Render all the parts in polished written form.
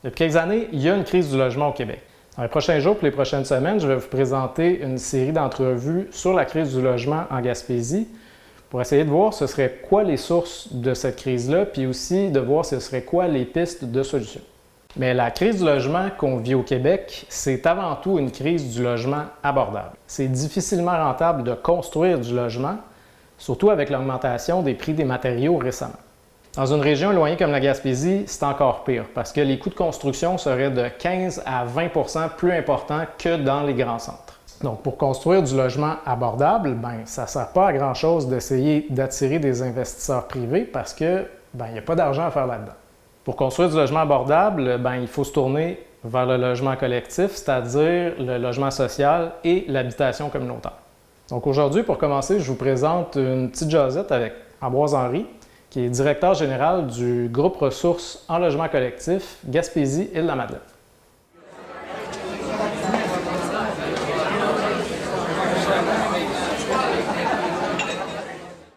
Depuis quelques années, il y a une crise du logement au Québec. Dans les prochains jours et les prochaines semaines, je vais vous présenter une série d'entrevues sur la crise du logement en Gaspésie pour essayer de voir ce serait quoi les sources de cette crise-là, puis aussi de voir ce serait quoi les pistes de solutions. Mais la crise du logement qu'on vit au Québec, c'est avant tout une crise du logement abordable. C'est difficilement rentable de construire du logement, surtout avec l'augmentation des prix des matériaux récemment. Dans une région éloignée comme la Gaspésie, c'est encore pire parce que les coûts de construction seraient de 15 à 20 plus importants que dans les grands centres. Donc, pour construire du logement abordable, ça ne sert pas à grand-chose d'essayer d'attirer des investisseurs privés parce que il n'y a pas d'argent à faire là-dedans. Pour construire du logement abordable, il faut se tourner vers le logement collectif, c'est-à-dire le logement social et l'habitation communautaire. Donc aujourd'hui, pour commencer, je vous présente une petite jasette avec Ambroise Henry, qui est directeur général du groupe ressources en logement collectif Gaspésie-Île-de-la-Madeleine.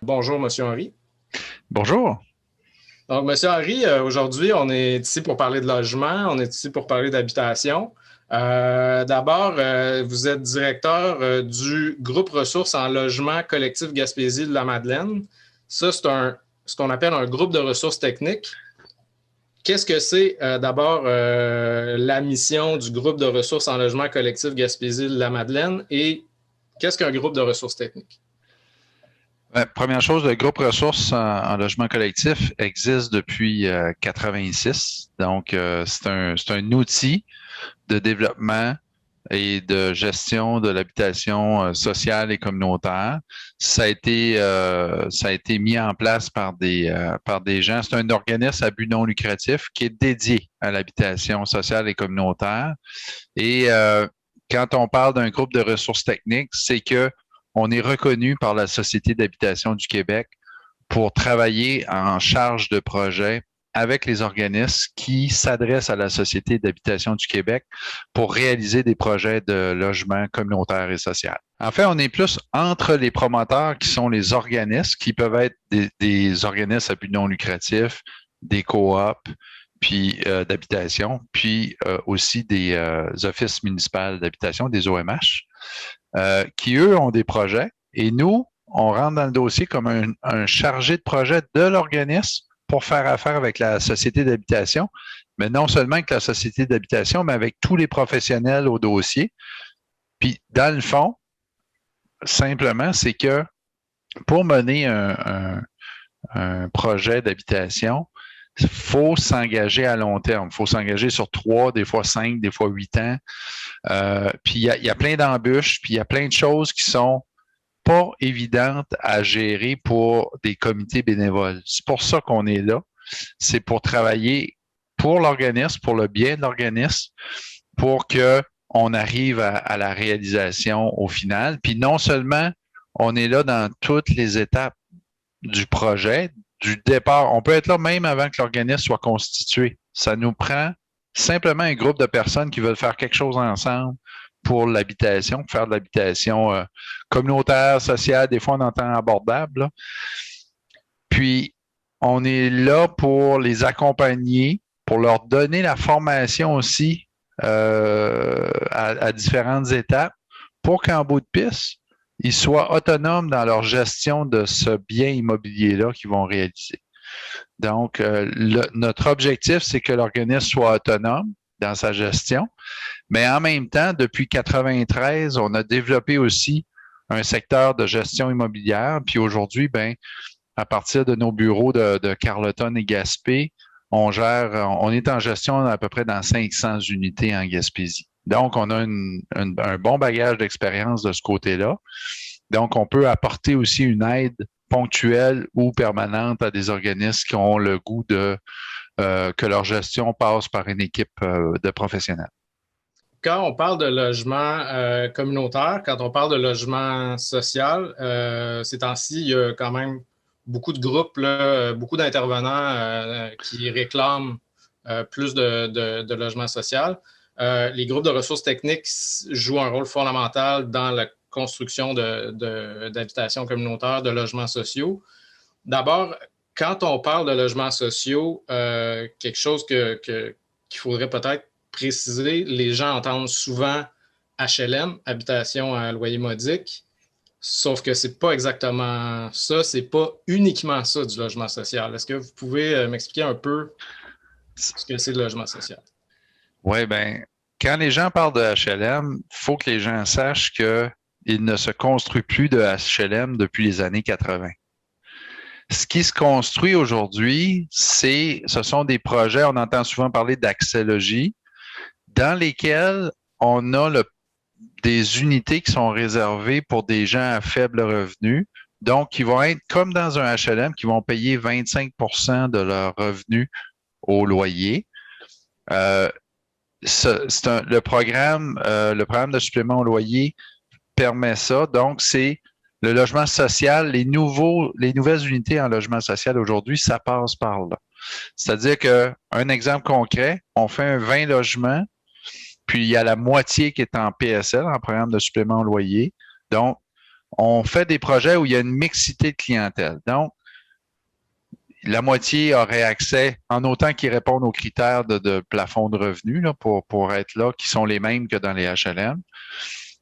Bonjour, M. Henry. Bonjour. Donc, M. Henry, aujourd'hui, on est ici pour parler de logement, on est ici pour parler d'habitation. D'abord, vous êtes directeur du groupe ressources en logement collectif Gaspésie-Île-de-la-Madeleine. Ça, c'est ce qu'on appelle un groupe de ressources techniques. Qu'est-ce que c'est d'abord la mission du groupe de ressources en logement collectif Gaspésie-Île-de-la-Madeleine et qu'est-ce qu'un groupe de ressources techniques? Première chose, le groupe ressources en logement collectif existe depuis 1986. Donc, c'est un outil de développement et de gestion de l'habitation sociale et communautaire. Ça a été mis en place par des gens. C'est un organisme à but non lucratif qui est dédié à l'habitation sociale et communautaire. Et quand on parle d'un groupe de ressources techniques, c'est que on est reconnu par la Société d'habitation du Québec pour travailler en charge de projet avec les organismes qui s'adressent à la Société d'habitation du Québec pour réaliser des projets de logement communautaire et social. En fait, on est plus entre les promoteurs qui sont les organismes, qui peuvent être des organismes à but non lucratif, des coops, puis d'habitation, puis aussi des offices municipaux d'habitation, des OMH, qui, eux, ont des projets. Et nous, on rentre dans le dossier comme un chargé de projet de l'organisme pour faire affaire avec la société d'habitation, mais non seulement avec la société d'habitation, mais avec tous les professionnels au dossier. Puis, dans le fond, simplement, c'est que pour mener un projet d'habitation, il faut s'engager à long terme. Il faut s'engager sur 3, des fois 5, des fois 8 ans. Puis il y a plein d'embûches, puis il y a plein de choses qui sont pas évidentes à gérer pour des comités bénévoles. C'est pour ça qu'on est là. C'est pour travailler pour l'organisme, pour le bien de l'organisme, pour que on arrive à la réalisation au final. Puis non seulement on est là dans toutes les étapes du projet, du départ. On peut être là même avant que l'organisme soit constitué. Ça nous prend simplement un groupe de personnes qui veulent faire quelque chose ensemble pour l'habitation, faire de l'habitation communautaire, sociale, des fois on entend abordable. Là. Puis, on est là pour les accompagner, pour leur donner la formation aussi à différentes étapes pour qu'en bout de piste, ils soient autonomes dans leur gestion de ce bien immobilier-là qu'ils vont réaliser. Donc, notre objectif, c'est que l'organisme soit autonome dans sa gestion, mais en même temps, depuis 1993, on a développé aussi un secteur de gestion immobilière, puis aujourd'hui, à partir de nos bureaux de Carleton et Gaspé, on est en gestion à peu près dans 500 unités en Gaspésie. Donc, on a un bon bagage d'expérience de ce côté-là. Donc, on peut apporter aussi une aide ponctuelle ou permanente à des organismes qui ont le goût que leur gestion passe par une équipe de professionnels. Quand on parle de logement communautaire, quand on parle de logement social, ces temps-ci, il y a quand même beaucoup de groupes, là, beaucoup d'intervenants qui réclament plus de logement social. Les groupes de ressources techniques jouent un rôle fondamental dans la construction d'habitations communautaires, de logements sociaux. D'abord, quand on parle de logements sociaux, quelque chose qui qu'il faudrait peut-être préciser. Les gens entendent souvent HLM, habitation à loyer modique, sauf que c'est pas exactement ça, c'est pas uniquement ça du logement social. Est-ce que vous pouvez m'expliquer un peu ce que c'est le logement social? Oui, bien, quand les gens parlent de HLM, il faut que les gens sachent qu'il ne se construit plus de HLM depuis les années 80. Ce qui se construit aujourd'hui, ce sont des projets, on entend souvent parler d'axéologie, dans lesquels on a des unités qui sont réservées pour des gens à faible revenu, donc qui vont être comme dans un HLM, qui vont payer 25 de leur revenu au loyer. Le programme de supplément au loyer permet ça. Donc, c'est le logement social, les nouvelles unités en logement social aujourd'hui, ça passe par là. C'est-à-dire un exemple concret, on fait un 20 logements, puis il y a la moitié qui est en PSL, en programme de supplément au loyer. Donc, on fait des projets où il y a une mixité de clientèle. Donc, la moitié aurait accès, en autant qu'ils répondent aux critères de plafond de revenus là, pour être là, qui sont les mêmes que dans les HLM.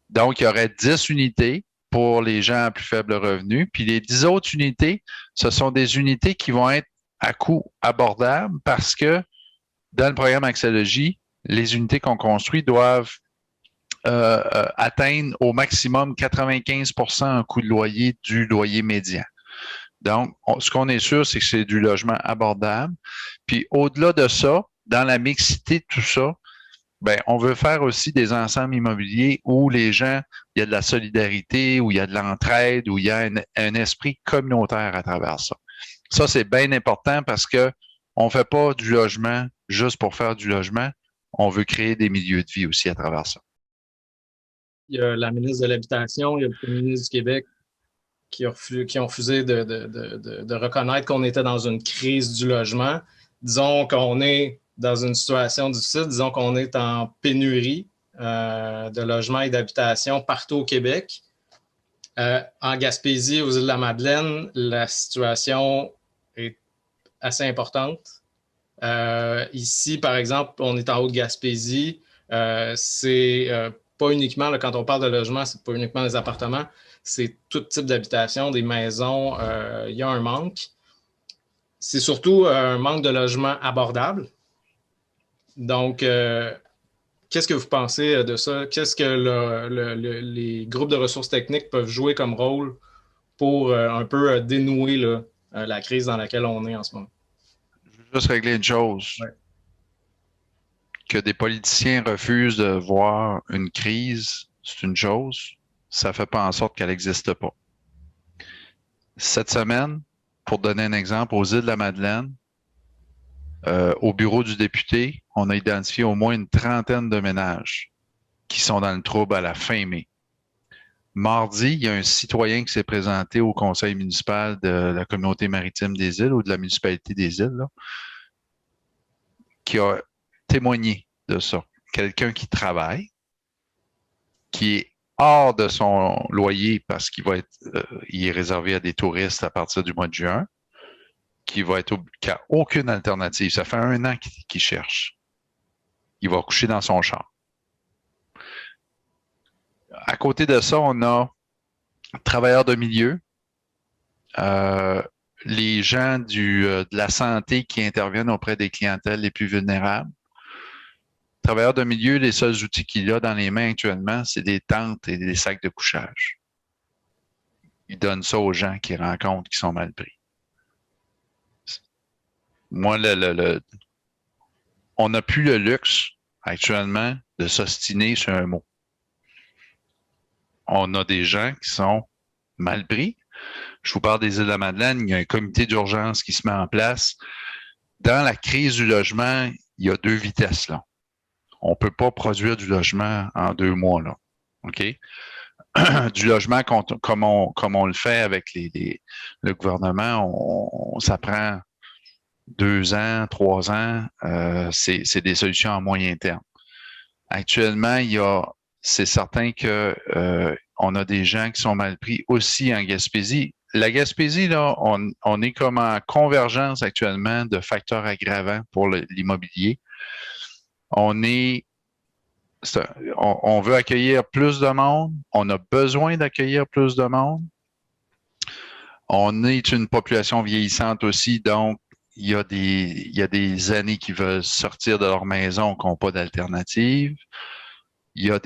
Donc, il y aurait 10 unités pour les gens à plus faible revenu. Puis les 10 autres unités, ce sont des unités qui vont être à coût abordable parce que dans le programme Axiologie, les unités qu'on construit doivent atteindre au maximum 95% en coût de loyer du loyer médian. Donc, ce qu'on est sûr, c'est que c'est du logement abordable. Puis au-delà de ça, dans la mixité de tout ça, ben, on veut faire aussi des ensembles immobiliers où les gens, il y a de la solidarité, où il y a de l'entraide, où il y a un esprit communautaire à travers ça. Ça, c'est bien important parce que on fait pas du logement juste pour faire du logement. On veut créer des milieux de vie aussi à travers ça. Il y a la ministre de l'Habitation, il y a le Premier ministre du Québec qui ont refusé de reconnaître qu'on était dans une crise du logement. Disons qu'on est dans une situation difficile, disons qu'on est en pénurie de logements et d'habitation partout au Québec. En Gaspésie, aux îles de la Madeleine, la situation est assez importante. Ici, par exemple, on est en Haute-Gaspésie. C'est pas uniquement, là, quand on parle de logement, c'est pas uniquement des appartements, c'est tout type d'habitation, des maisons. Il y a un manque. C'est surtout un manque de logements abordables. Donc, qu'est-ce que vous pensez de ça? Qu'est-ce que les groupes de ressources techniques peuvent jouer comme rôle pour un peu dénouer là, la crise dans laquelle on est en ce moment? Je veux juste régler une chose. Ouais. Que des politiciens refusent de voir une crise, c'est une chose. Ça ne fait pas en sorte qu'elle n'existe pas. Cette semaine, pour donner un exemple, aux îles de la Madeleine, au bureau du député, on a identifié au moins une trentaine de ménages qui sont dans le trouble à la fin mai. Mardi, il y a un citoyen qui s'est présenté au conseil municipal de la communauté maritime des îles ou de la municipalité des îles, là, qui a témoigné de ça. Quelqu'un qui travaille, qui est hors de son loyer parce qu'il va être, il est réservé à des touristes à partir du mois de juin, qui n'a aucune alternative. Ça fait 1 an qu'il cherche. Il va coucher dans son char. À côté de ça, on a travailleurs de milieu, les gens de la santé qui interviennent auprès des clientèles les plus vulnérables. Travailleurs de milieu, les seuls outils qu'il a dans les mains actuellement, c'est des tentes et des sacs de couchage. Il donne ça aux gens qu'il rencontrent qui sont mal pris. Moi, on n'a plus le luxe actuellement de s'ostiner sur un mot. On a des gens qui sont mal pris. Je vous parle des îles de la Madeleine, il y a un comité d'urgence qui se met en place. Dans la crise du logement, il y a 2 vitesses là. On ne peut pas produire du logement en 2 mois, là. OK? Du logement comme on le fait avec le gouvernement, ça prend 2 ans, 3 ans. C'est des solutions à moyen terme. Actuellement, c'est certain que on a des gens qui sont mal pris aussi en Gaspésie. La Gaspésie, là, on est comme en convergence actuellement de facteurs aggravants pour l'immobilier. On est, on veut accueillir plus de monde, on a besoin d'accueillir plus de monde. On est une population vieillissante aussi, donc il y a des aînés qui veulent sortir de leur maison, qui n'ont pas d'alternative. Il y a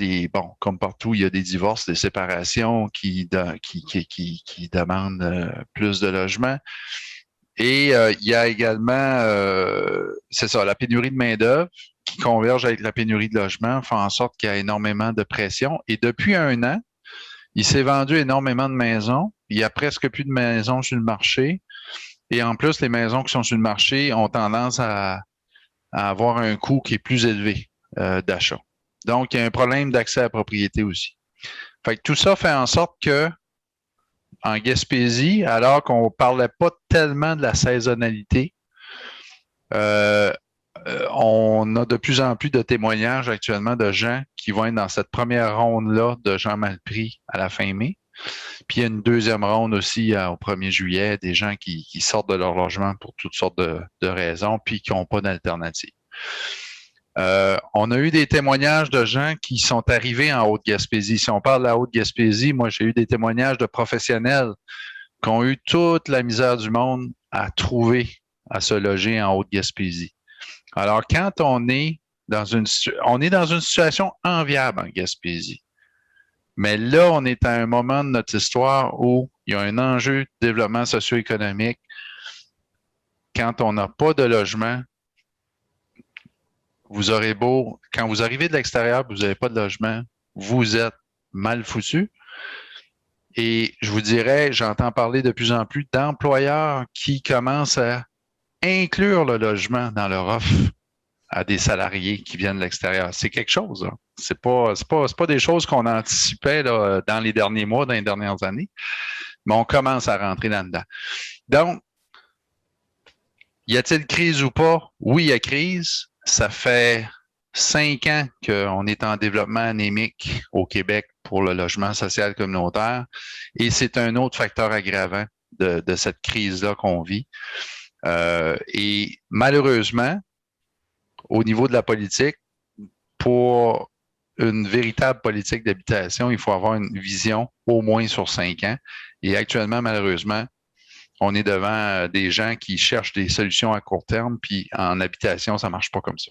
comme partout, il y a des divorces, des séparations qui demandent plus de logements. Et il y a également, c'est ça, la pénurie de main-d'œuvre qui converge avec la pénurie de logement, fait en sorte qu'il y a énormément de pression. Et depuis 1 an, il s'est vendu énormément de maisons. Il y a presque plus de maisons sur le marché. Et en plus, les maisons qui sont sur le marché ont tendance à avoir un coût qui est plus élevé d'achat. Donc, il y a un problème d'accès à la propriété aussi. Fait que tout ça fait en sorte que, en Gaspésie, alors qu'on ne parlait pas tellement de la saisonnalité, on a de plus en plus de témoignages actuellement de gens qui vont être dans cette première ronde-là de gens mal pris à la fin mai. Puis il y a une deuxième ronde aussi au 1er juillet, des gens qui sortent de leur logement pour toutes sortes de raisons, puis qui n'ont pas d'alternative. On a eu des témoignages de gens qui sont arrivés en Haute-Gaspésie. Si on parle de la Haute-Gaspésie, moi, j'ai eu des témoignages de professionnels qui ont eu toute la misère du monde à trouver, à se loger en Haute-Gaspésie. Alors, quand on est dans une situation enviable en Gaspésie, mais là, on est à un moment de notre histoire où il y a un enjeu de développement socio-économique. Quand on n'a pas de logement, vous aurez beau, quand vous arrivez de l'extérieur, vous n'avez pas de logement, vous êtes mal foutu. Et je vous dirais, j'entends parler de plus en plus d'employeurs qui commencent à inclure le logement dans leur offre à des salariés qui viennent de l'extérieur. C'est quelque chose, là. C'est pas des choses qu'on anticipait là, dans les derniers mois, dans les dernières années, mais on commence à rentrer là-dedans. Donc, y a-t-il crise ou pas? Oui, il y a crise. Ça fait 5 ans qu'on est en développement anémique au Québec pour le logement social communautaire et c'est un autre facteur aggravant de cette crise-là qu'on vit. Et malheureusement, au niveau de la politique, pour une véritable politique d'habitation, il faut avoir une vision au moins sur 5 ans. Et actuellement, malheureusement, on est devant des gens qui cherchent des solutions à court terme, puis en habitation, ça ne marche pas comme ça.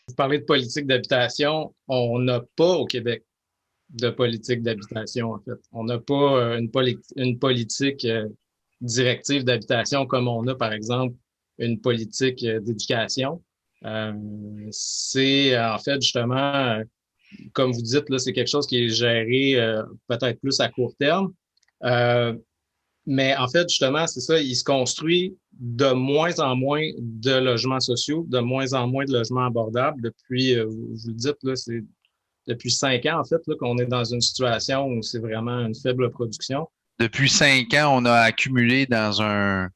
Vous parlez de politique d'habitation. On n'a pas au Québec de politique d'habitation, en fait. On n'a pas une politique directive d'habitation comme on a, par exemple, une politique d'éducation. C'est en fait justement, comme vous dites, là, c'est quelque chose qui est géré peut-être plus à court terme. Mais en fait, justement, c'est ça, il se construit de moins en moins de logements sociaux, de moins en moins de logements abordables. Depuis, vous le dites, là, c'est depuis 5 ans, en fait, là, qu'on est dans une situation où c'est vraiment une faible production. Depuis 5 ans, on a accumulé dans un...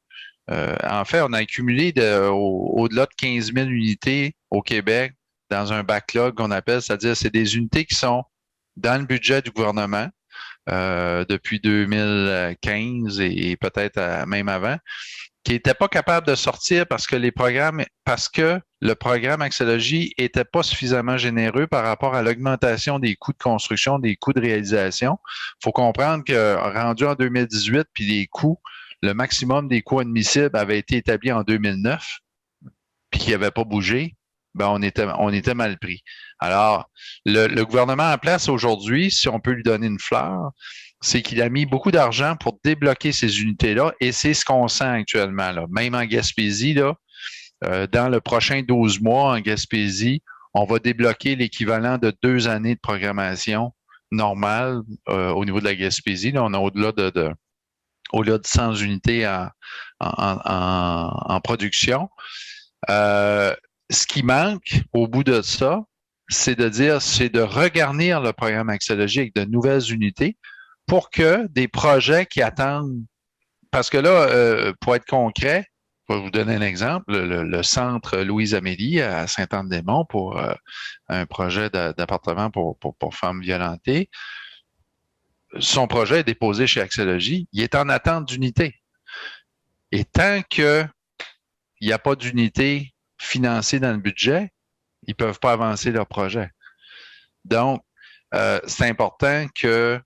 en fait, on a accumulé au-delà de 15 000 unités au Québec dans un backlog qu'on appelle, c'est-à-dire c'est des unités qui sont dans le budget du gouvernement depuis 2015 et peut-être même avant, qui n'étaient pas capables de sortir parce que le programme Axélogie était pas suffisamment généreux par rapport à l'augmentation des coûts de construction, des coûts de réalisation. Il faut comprendre que rendu en 2018, puis le maximum des coûts admissibles avait été établi en 2009, puis qui n'avait pas bougé, ben on était mal pris. Alors, le gouvernement en place aujourd'hui, si on peut lui donner une fleur, c'est qu'il a mis beaucoup d'argent pour débloquer ces unités-là, et c'est ce qu'on sent actuellement, là. Même en Gaspésie, là, dans le prochain 12 mois en Gaspésie, on va débloquer l'équivalent de 2 années de programmation normale au niveau de la Gaspésie. Là, on a au-delà de 100 unités en production. Ce qui manque au bout de ça, c'est de regarnir le programme Axélogie avec de nouvelles unités pour que des projets qui attendent, parce que là, pour être concret, je vais vous donner un exemple, le centre Louise-Amélie à Saint-Anne-des-Monts pour un projet d'appartement pour femmes violentées. Son projet est déposé chez Axélogie, il est en attente d'unité. Et tant qu'il n'y a pas d'unité financée dans le budget, Ils ne peuvent pas avancer leur projet. Donc, c'est important que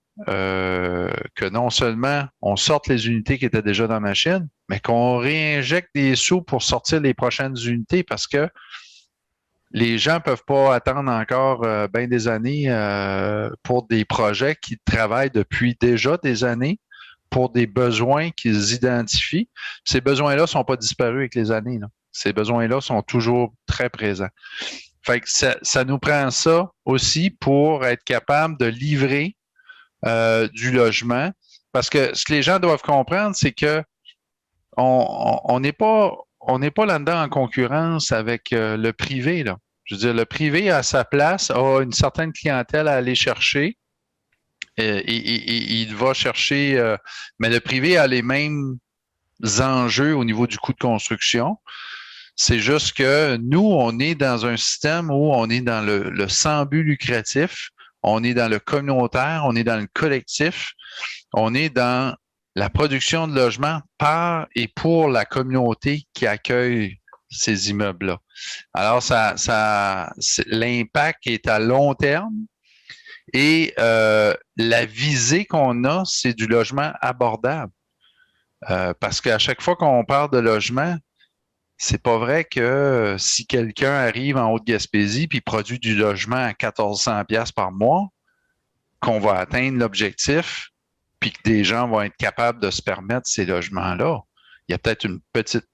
non seulement on sorte les unités qui étaient déjà dans la machine, mais qu'on réinjecte des sous pour sortir les prochaines unités parce que les gens ne peuvent pas attendre encore bien des années pour des projets qui travaillent depuis déjà des années pour des besoins qu'ils identifient. Ces besoins-là ne sont pas disparus avec les années, là. Ces besoins-là sont toujours très présents. Fait que ça nous prend ça aussi pour être capable de livrer du logement. Parce que ce que les gens doivent comprendre, c'est que on n'est pas là-dedans en concurrence avec le privé, là. Je veux dire, le privé, à sa place, a une certaine clientèle à aller chercher. Il va chercher, mais le privé a les mêmes enjeux au niveau du coût de construction. C'est juste que nous, on est dans un système où on est dans le sans but lucratif, on est dans le communautaire, on est dans le collectif, on est dans la production de logements par et pour la communauté qui accueille ces immeubles-là. Alors, l'impact est à long terme et la visée qu'on a, c'est du logement abordable. Parce qu'à chaque fois qu'on parle de logement, c'est pas vrai que si quelqu'un arrive en Haute-Gaspésie puis produit du logement à 1400$ par mois, qu'on va atteindre l'objectif puis que des gens vont être capables de se permettre ces logements-là. Il y a peut-être une petite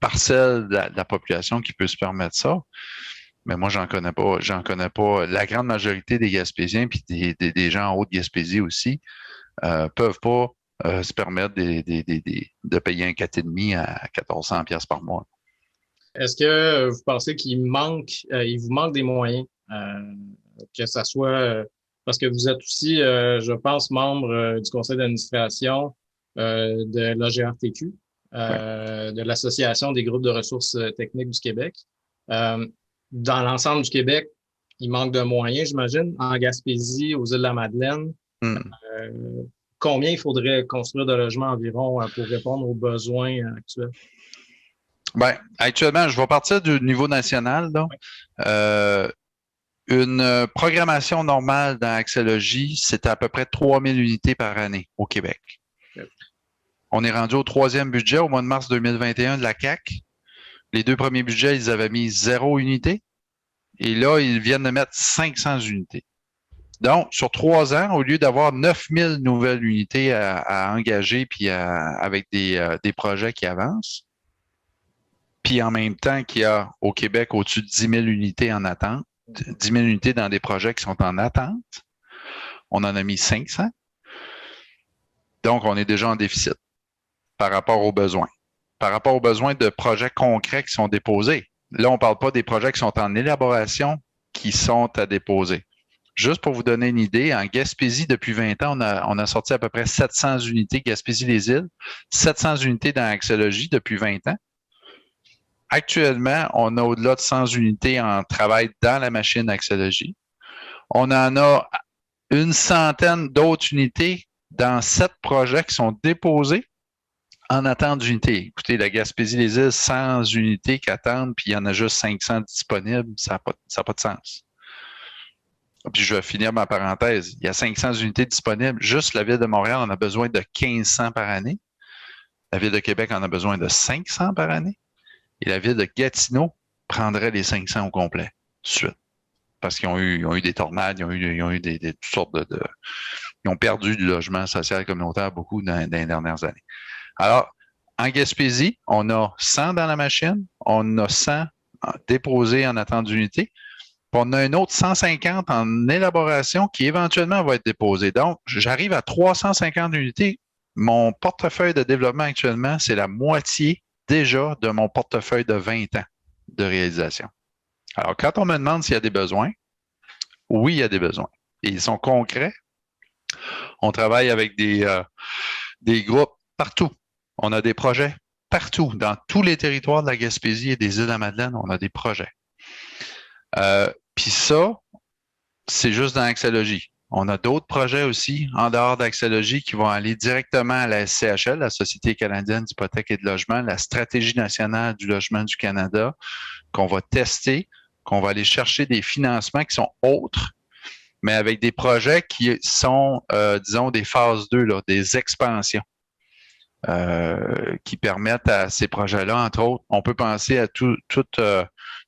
parcelle de la population qui peut se permettre ça, mais moi, j'en connais pas. La grande majorité des Gaspésiens puis des gens en Haute-Gaspésie aussi peuvent pas se permettre de payer un 4,5 à 1400$ par mois. Est-ce que vous pensez il vous manque des moyens, que ça soit parce que vous êtes aussi, je pense, membre du conseil d'administration de l'AGRTQ, de l'Association des groupes de ressources techniques du Québec. Dans l'ensemble du Québec, il manque de moyens, j'imagine. En Gaspésie, aux Îles-de-la-Madeleine, combien il faudrait construire de logements environ pour répondre aux besoins actuels? Bien, actuellement, je vais partir du niveau national, là. Une programmation normale dans Axélogie, c'est à peu près 3000 unités par année au Québec. Okay. On est rendu au 3e budget au mois de mars 2021 de la CAQ. Les 2 premiers budgets, ils avaient mis 0 unité. Et là, ils viennent de mettre 500 unités. Donc, sur 3 ans, au lieu d'avoir 9000 nouvelles unités à engager puis avec des projets qui avancent, puis en même temps qu'il y a au Québec au-dessus de 10 000 unités en attente, 10 000 unités dans des projets qui sont en attente, on en a mis 500. Donc, on est déjà en déficit par rapport aux besoins. Par rapport aux besoins de projets concrets qui sont déposés. Là, on ne parle pas des projets qui sont en élaboration qui sont à déposer. Juste pour vous donner une idée, en Gaspésie, depuis 20 ans, on a sorti à peu près 700 unités Gaspésie-les-Îles, 700 unités dans Axélogie depuis 20 ans. Actuellement, on a au-delà de 100 unités en travail dans la machine Axélogie. On en a une centaine d'autres unités dans 7 projets qui sont déposés en attente d'unités. Écoutez, la Gaspésie-les-Îles, 100 unités qui attendent, puis il y en a juste 500 disponibles, ça n'a pas de sens. Puis je vais finir ma parenthèse. Il y a 500 unités disponibles. Juste la Ville de Montréal en a besoin de 1500 par année. La Ville de Québec en a besoin de 500 par année. Et la Ville de Gatineau prendrait les 500 au complet, tout de suite. Parce qu'ils ont eu des tornades, ils ont eu toutes sortes ils ont perdu du logement social communautaire beaucoup dans les dernières années. Alors, en Gaspésie, on a 100 dans la machine, on a 100 déposés en attente d'unité, puis on a un autre 150 en élaboration qui éventuellement va être déposé. Donc, j'arrive à 350 unités. Mon portefeuille de développement actuellement, c'est la moitié déjà de mon portefeuille de 20 ans de réalisation. Alors, quand on me demande s'il y a des besoins, oui, il y a des besoins. Et ils sont concrets. On travaille avec des groupes partout. On a des projets partout. Dans tous les territoires de la Gaspésie et des Îles-de-la-Madeleine, on a des projets. Puis ça, c'est juste dans Axélogie. On a d'autres projets aussi en dehors d'Axélogie qui vont aller directement à la SCHL, la Société canadienne d'hypothèque et de logement, la stratégie nationale du logement du Canada, qu'on va tester, qu'on va aller chercher des financements qui sont autres, mais avec des projets qui sont, disons, des phases 2, là, des expansions. Qui permettent à ces projets-là, entre autres, on peut penser à tous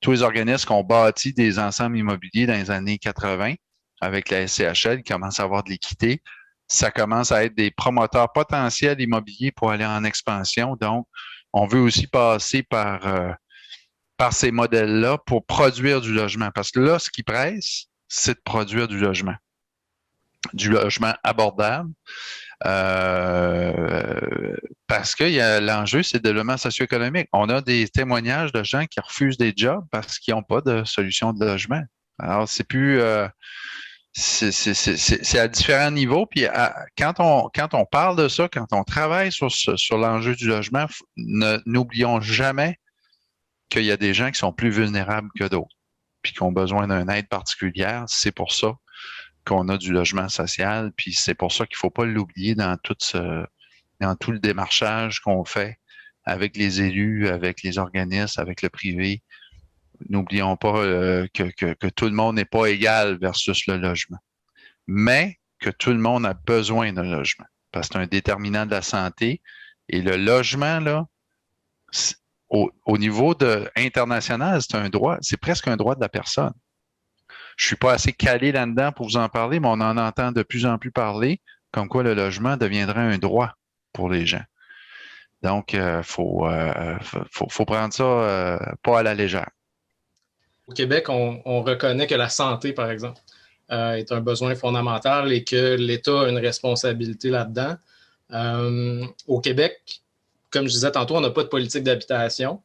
les organismes qui ont bâti des ensembles immobiliers dans les années 80 avec la SCHL, qui commence à avoir de l'équité. Ça commence à être des promoteurs potentiels immobiliers pour aller en expansion. Donc, on veut aussi passer par ces modèles-là pour produire du logement. Parce que là, ce qui presse, c'est de produire du logement abordable. Parce que l'enjeu, c'est le développement socio-économique. On a des témoignages de gens qui refusent des jobs parce qu'ils n'ont pas de solution de logement. Alors, c'est plus c'est à différents niveaux. Puis quand on parle de ça, quand on travaille sur l'enjeu du logement, n'oublions jamais qu'il y a des gens qui sont plus vulnérables que d'autres, puis qui ont besoin d'une aide particulière. C'est pour ça qu'on a du logement social, puis c'est pour ça qu'il ne faut pas l'oublier dans tout le démarchage qu'on fait avec les élus, avec les organismes, avec le privé. N'oublions pas que tout le monde n'est pas égal versus le logement, mais que tout le monde a besoin d'un logement, parce que c'est un déterminant de la santé. Et le logement, là, au niveau international, c'est un droit, c'est presque un droit de la personne. Je suis pas assez calé là-dedans pour vous en parler, mais on en entend de plus en plus parler, comme quoi le logement deviendrait un droit pour les gens. Donc, faut prendre ça pas à la légère. Au Québec, on reconnaît que la santé, par exemple, est un besoin fondamental et que l'État a une responsabilité là-dedans. Au Québec, comme je disais tantôt, on n'a pas de politique d'habitation.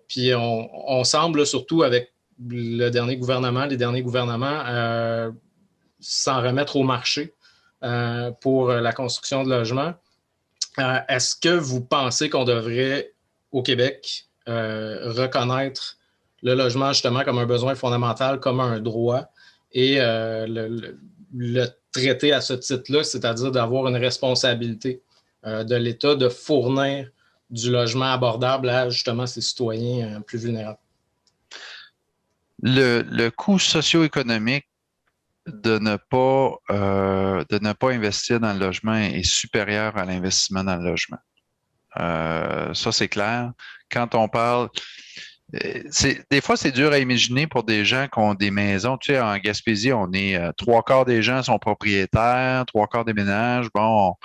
Puis on semble, surtout avec les derniers gouvernements, s'en remettre au marché pour la construction de logements. Est-ce que vous pensez qu'on devrait, au Québec, reconnaître le logement justement comme un besoin fondamental, comme un droit, et le traiter à ce titre-là, c'est-à-dire d'avoir une responsabilité de l'État de fournir du logement abordable à justement ces citoyens plus vulnérables? Le coût socio-économique de ne pas investir dans le logement est supérieur à l'investissement dans le logement. Ça, c'est clair. Quand on parle, des fois, c'est dur à imaginer pour des gens qui ont des maisons. Tu sais, en Gaspésie, on est 3/4 des gens sont propriétaires, 3/4 des ménages. Bon,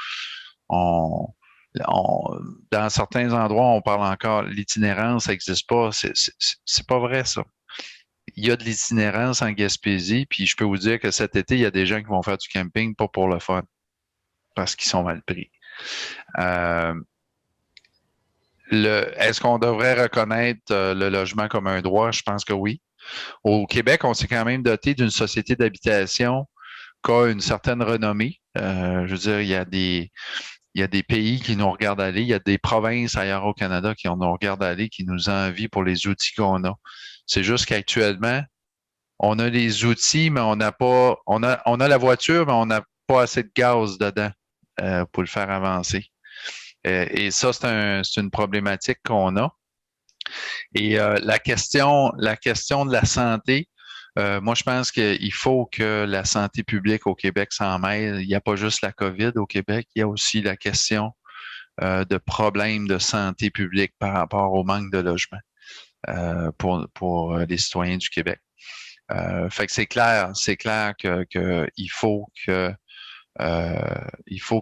dans certains endroits, on parle encore l'itinérance, ça n'existe pas. C'est pas vrai, ça. Il y a de l'itinérance en Gaspésie, puis je peux vous dire que cet été, il y a des gens qui vont faire du camping, pas pour le fun, parce qu'ils sont mal pris. Est-ce qu'on devrait reconnaître le logement comme un droit? Je pense que oui. Au Québec, on s'est quand même doté d'une société d'habitation qui a une certaine renommée. Je veux dire, il y a des pays qui nous regardent aller, il y a des provinces ailleurs au Canada qui nous regardent aller, qui nous envient pour les outils qu'on a. C'est juste qu'actuellement, on a les outils, mais on n'a pas, on a la voiture, mais on n'a pas assez de gaz dedans pour le faire avancer. Et ça, c'est une problématique qu'on a. Et la question de la santé, moi, je pense qu'il faut que la santé publique au Québec s'en mêle. Il n'y a pas juste la COVID au Québec, il y a aussi la question de problèmes de santé publique par rapport au manque de logement pour les citoyens du Québec. Fait que c'est clair que il faut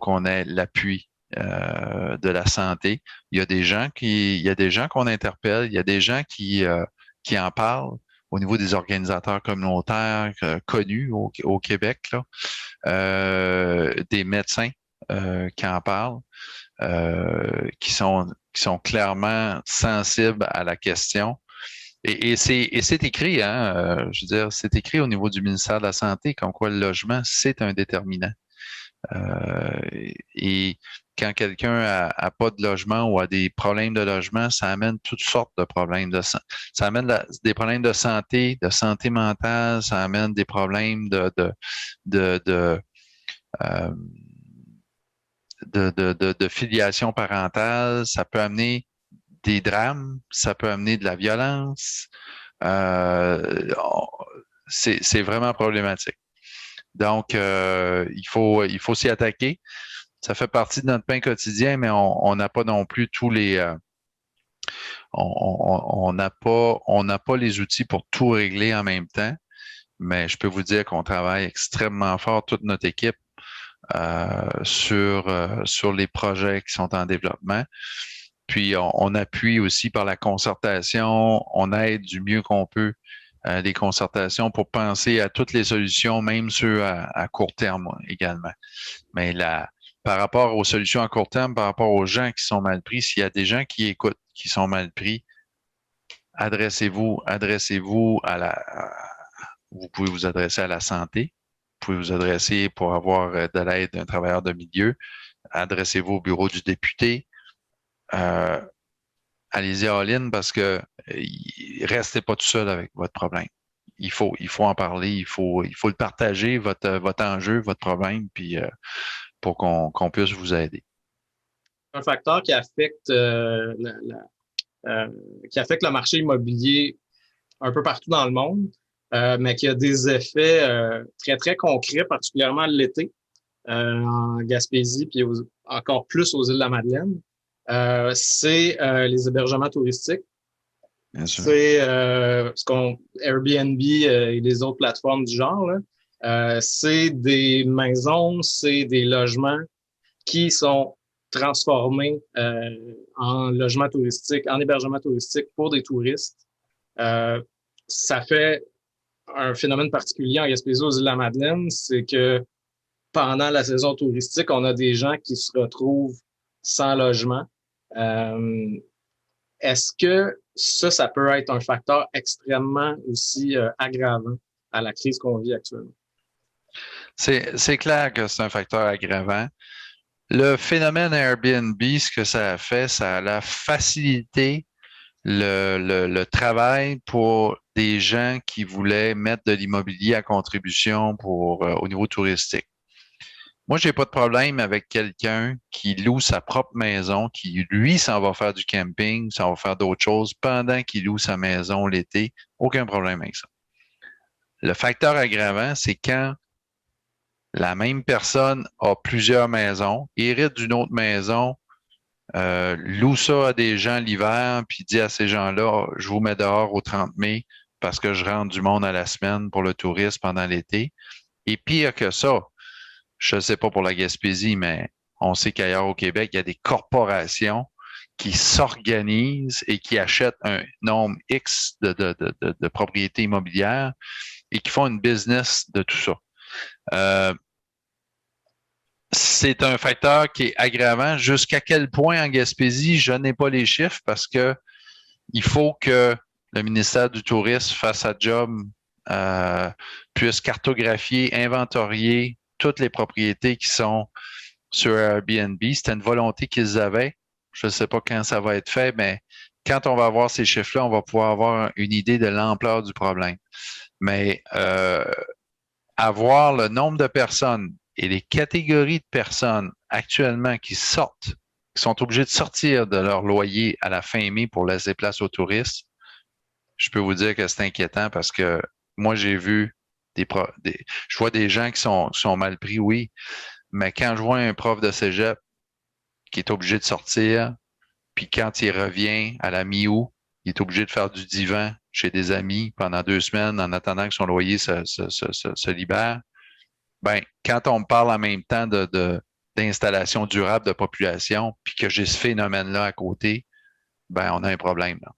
qu'on ait l'appui de la santé. Il y a des gens qu'on interpelle, il y a des gens qui en parlent au niveau des organisateurs communautaires connus au Québec, là. Des médecins qui en parlent, qui sont clairement sensibles à la question. Et c'est écrit, hein, je veux dire, c'est écrit au niveau du ministère de la Santé, comme quoi le logement, c'est un déterminant. Et quand quelqu'un a pas de logement ou a des problèmes de logement, ça amène toutes sortes de problèmes ça amène des problèmes de santé mentale, ça amène des problèmes de filiation parentale, ça peut amener des drames, ça peut amener de la violence. c'est vraiment problématique. Donc, il faut s'y attaquer. Ça fait partie de notre pain quotidien, mais on n'a pas non plus tous les on n'a pas les outils pour tout régler en même temps. Mais je peux vous dire qu'on travaille extrêmement fort, toute notre équipe, sur les projets qui sont en développement. Puis on appuie aussi par la concertation, on aide du mieux qu'on peut les concertations pour penser à toutes les solutions, même ceux à court terme également. Mais par rapport aux solutions à court terme, par rapport aux gens qui sont mal pris, s'il y a des gens qui écoutent, qui sont mal pris, adressez-vous vous pouvez vous adresser à la santé, vous pouvez vous adresser pour avoir de l'aide d'un travailleur de milieu, adressez-vous au bureau du député, allez-y all-in parce que restez pas tout seul avec votre problème. Il faut en parler, il faut le partager, votre enjeu, votre problème, puis pour qu'on puisse vous aider. Un facteur qui affecte le marché immobilier un peu partout dans le monde, mais qui a des effets très, très concrets, particulièrement l'été, en Gaspésie, puis encore plus aux îles de la Madeleine. C'est les hébergements touristiques. Bien sûr. C'est Airbnb et les autres plateformes du genre, là. C'est des maisons, c'est des logements qui sont transformés en logements touristiques, en hébergements touristiques pour des touristes. Ça fait un phénomène particulier en Gaspésie aux îles de la Madeleine, c'est que pendant la saison touristique, on a des gens qui se retrouvent sans logement. Est-ce que ça peut être un facteur extrêmement aussi aggravant à la crise qu'on vit actuellement? C'est clair que c'est un facteur aggravant. Le phénomène Airbnb, ce que ça a fait, ça a facilité le travail pour des gens qui voulaient mettre de l'immobilier à contribution au niveau touristique. Moi, j'ai pas de problème avec quelqu'un qui loue sa propre maison, qui, lui, s'en va faire du camping, s'en va faire d'autres choses pendant qu'il loue sa maison l'été. Aucun problème avec ça. Le facteur aggravant, c'est quand la même personne a plusieurs maisons, hérite d'une autre maison, loue ça à des gens l'hiver, puis dit à ces gens-là, je vous mets dehors au 30 mai parce que je rentre du monde à la semaine pour le tourisme pendant l'été. Et pire que ça, je ne sais pas pour la Gaspésie, mais on sait qu'ailleurs au Québec, il y a des corporations qui s'organisent et qui achètent un nombre X de propriétés immobilières et qui font une business de tout ça. C'est un facteur qui est aggravant. Jusqu'à quel point en Gaspésie, je n'ai pas les chiffres parce que il faut que le ministère du Tourisme fasse sa job, puisse cartographier, inventorier toutes les propriétés qui sont sur Airbnb. C'était une volonté qu'ils avaient. Je ne sais pas quand ça va être fait, mais quand on va avoir ces chiffres-là, on va pouvoir avoir une idée de l'ampleur du problème. Mais avoir le nombre de personnes et les catégories de personnes actuellement qui sont obligées de sortir de leur loyer à la fin mai pour laisser place aux touristes, je peux vous dire que c'est inquiétant parce que moi, j'ai vu je vois des gens qui sont mal pris, oui, mais quand je vois un prof de cégep qui est obligé de sortir, puis quand il revient à la mi-août, il est obligé de faire du divan chez des amis pendant 2 semaines en attendant que son loyer se libère, ben, quand on me parle en même temps d'installation durable de population, puis que j'ai ce phénomène-là à côté, ben, on a un problème, là.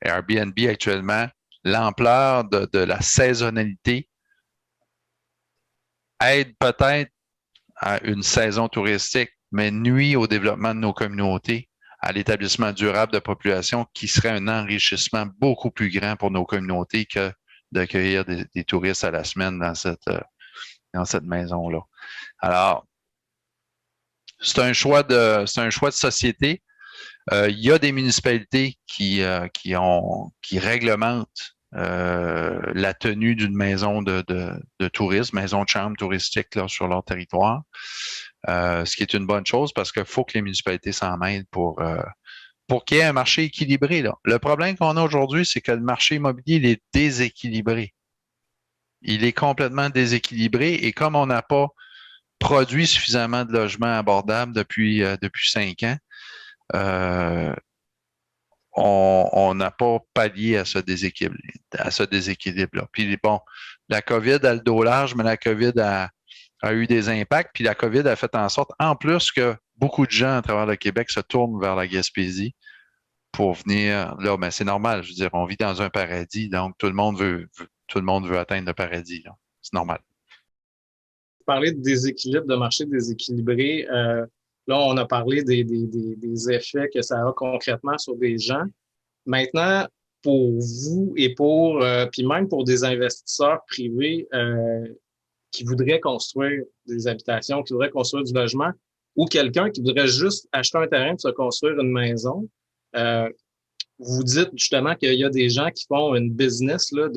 Airbnb, actuellement, l'ampleur de la saisonnalité aide peut-être à une saison touristique, mais nuit au développement de nos communautés, à l'établissement durable de population qui serait un enrichissement beaucoup plus grand pour nos communautés que d'accueillir des touristes à la semaine dans cette maison-là. Alors, c'est un choix de société. Il y a des municipalités qui réglementent la tenue d'une maison de tourisme, maison de chambre touristique là, sur leur territoire, ce qui est une bonne chose parce qu'il faut que les municipalités s'en mêlent pour pour qu'il y ait un marché équilibré, là. Le problème qu'on a aujourd'hui, c'est que le marché immobilier, il est déséquilibré. Il est complètement déséquilibré et comme on n'a pas produit suffisamment de logements abordables depuis 5 ans, on n'a pas pallié à ce déséquilibre-là. Puis bon, la COVID a le dos large, mais la COVID a eu des impacts, puis la COVID a fait en sorte, en plus, que beaucoup de gens à travers le Québec se tournent vers la Gaspésie pour venir là. Mais c'est normal, je veux dire, on vit dans un paradis, donc tout le monde veut atteindre le paradis, là. C'est normal. Parler de déséquilibre, de marché déséquilibré, là, on a parlé des effets que ça a concrètement sur des gens. Maintenant, pour vous et puis même pour des investisseurs privés qui voudraient construire des habitations, qui voudraient construire du logement, ou quelqu'un qui voudrait juste acheter un terrain pour se construire une maison, vous dites justement qu'il y a des gens qui font une business là,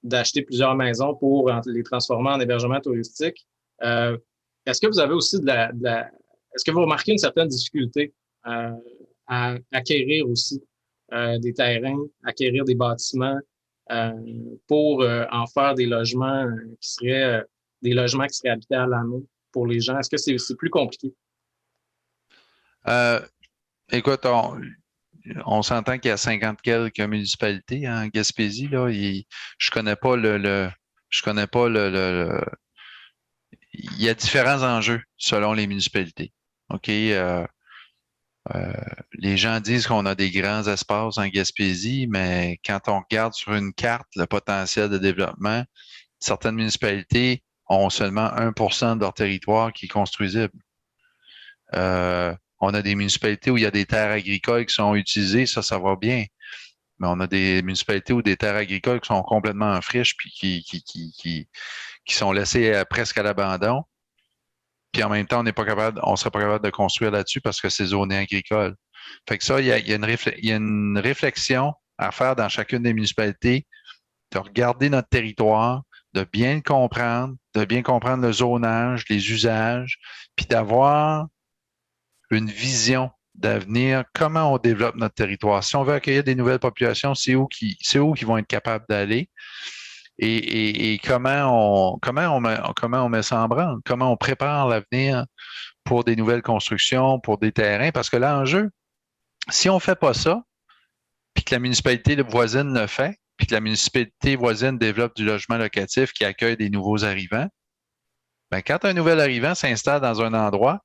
d'acheter plusieurs maisons pour les transformer en hébergement touristique. Est-ce que vous avez aussi est-ce que vous remarquez une certaine difficulté à acquérir aussi des terrains, acquérir des bâtiments pour en faire des logements qui seraient habités à l'année pour les gens? Est-ce que c'est plus compliqué? Écoute, on s'entend qu'il y a 50 quelques municipalités en Gaspésie, là. Je connais pas il y a différents enjeux selon les municipalités. OK? Les gens disent qu'on a des grands espaces en Gaspésie, mais quand on regarde sur une carte le potentiel de développement, certaines municipalités ont seulement 1% de leur territoire qui est construisible. On a des municipalités où il y a des terres agricoles qui sont utilisées, ça va bien. Mais on a des municipalités où des terres agricoles qui sont complètement en friche puis qui sont laissées presque à l'abandon. Puis en même temps, on serait pas capable de construire là-dessus parce que c'est zoné agricole. Fait que ça, il y a une réflexion à faire dans chacune des municipalités, de regarder notre territoire, de bien comprendre le zonage, les usages, puis d'avoir une vision d'avenir, comment on développe notre territoire. Si on veut accueillir des nouvelles populations, c'est où qu'ils vont être capables d'aller et comment on met ça en branle, comment on prépare l'avenir pour des nouvelles constructions, pour des terrains, parce que l'enjeu, si on fait pas ça, puis que la municipalité voisine le fait, puis que la municipalité voisine développe du logement locatif qui accueille des nouveaux arrivants, ben quand un nouvel arrivant s'installe dans un endroit,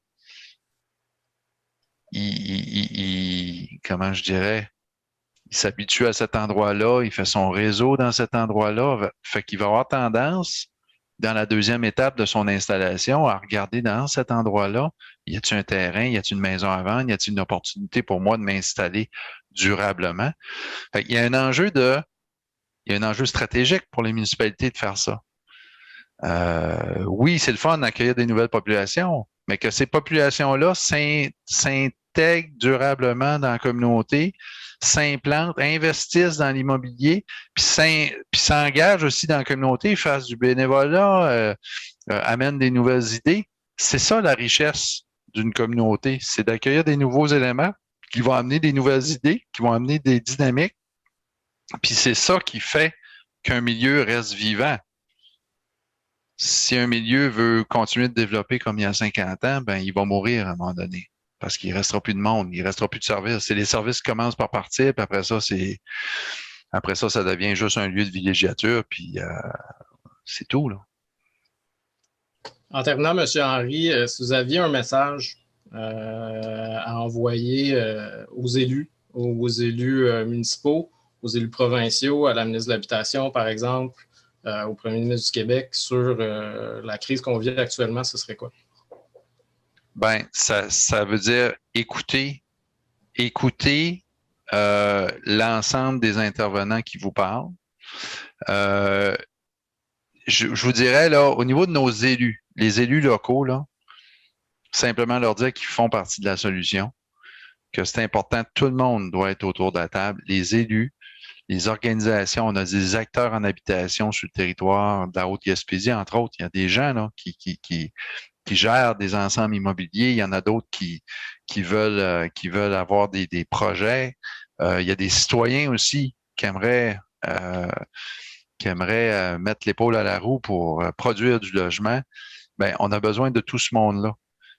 comment je dirais, il s'habitue à cet endroit-là, il fait son réseau dans cet endroit-là, fait qu'il va avoir tendance, dans la deuxième étape de son installation, à regarder dans cet endroit-là, y a-t-il un terrain, y a-t-il une maison à vendre, y a-t-il une opportunité pour moi de m'installer durablement? Fait qu'il y a un enjeu stratégique pour les municipalités de faire ça. Oui, c'est le fun d'accueillir des nouvelles populations, mais que ces populations-là s'intègrent durablement dans la communauté, s'implantent, investissent dans l'immobilier, puis s'engagent aussi dans la communauté, fassent du bénévolat, amènent des nouvelles idées. C'est ça la richesse d'une communauté, c'est d'accueillir des nouveaux éléments qui vont amener des nouvelles idées, qui vont amener des dynamiques, puis c'est ça qui fait qu'un milieu reste vivant. Si un milieu veut continuer de développer comme il y a 50 ans, ben il va mourir à un moment donné parce qu'il ne restera plus de monde, il ne restera plus de services. C'est les services qui commencent par partir, puis après ça, ça devient juste un lieu de villégiature, puis c'est tout, là. En terminant, M. Henry, si vous aviez un message à envoyer aux élus municipaux, aux élus provinciaux, à la ministre de l'Habitation, par exemple, au premier ministre du Québec sur la crise qu'on vit actuellement, ce serait quoi? Ben, ça veut dire écouter l'ensemble des intervenants qui vous parlent. Je vous dirais, là, au niveau de nos élus, les élus locaux, là, simplement leur dire qu'ils font partie de la solution, que c'est important, tout le monde doit être autour de la table, les élus, les organisations, on a des acteurs en habitation sur le territoire de la Haute-Gaspésie, entre autres. Il y a des gens là, qui gèrent des ensembles immobiliers. Il y en a d'autres qui veulent avoir des projets. Il y a des citoyens aussi qui aimeraient mettre l'épaule à la roue pour produire du logement. Ben, on a besoin de tout ce monde-là.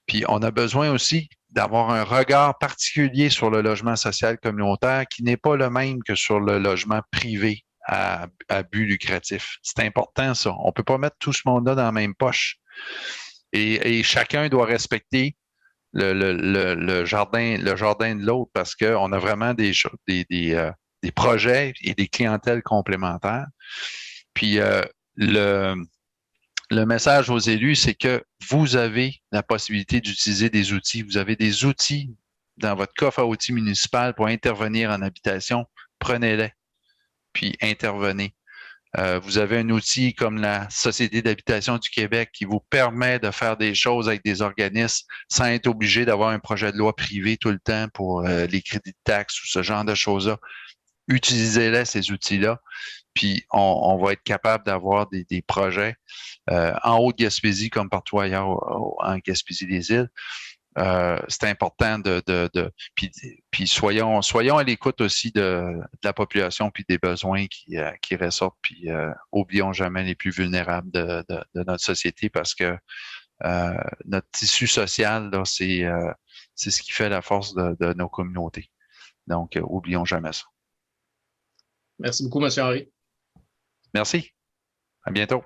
Puis on a besoin aussi d'avoir un regard particulier sur le logement social communautaire qui n'est pas le même que sur le logement privé à but lucratif. C'est important, ça. On peut pas mettre tout ce monde-là dans la même poche. Et chacun doit respecter le jardin de l'autre parce qu'on a vraiment des projets et des clientèles complémentaires. Puis le message aux élus, c'est que vous avez la possibilité d'utiliser des outils. Vous avez des outils dans votre coffre à outils municipal pour intervenir en habitation. Prenez-les, puis intervenez. Vous avez un outil comme la Société d'habitation du Québec qui vous permet de faire des choses avec des organismes sans être obligé d'avoir un projet de loi privé tout le temps pour les crédits de taxes ou ce genre de choses-là. Utilisez-les, ces outils-là, puis on va être capable d'avoir des projets en Haute-Gaspésie comme partout ailleurs en Gaspésie-des-Îles. C'est important puis soyons à l'écoute aussi de la population puis des besoins qui ressortent, puis oublions jamais les plus vulnérables de notre société parce que notre tissu social, là, c'est ce qui fait la force de nos communautés. Donc, oublions jamais ça. Merci beaucoup, M. Henry. Merci. À bientôt.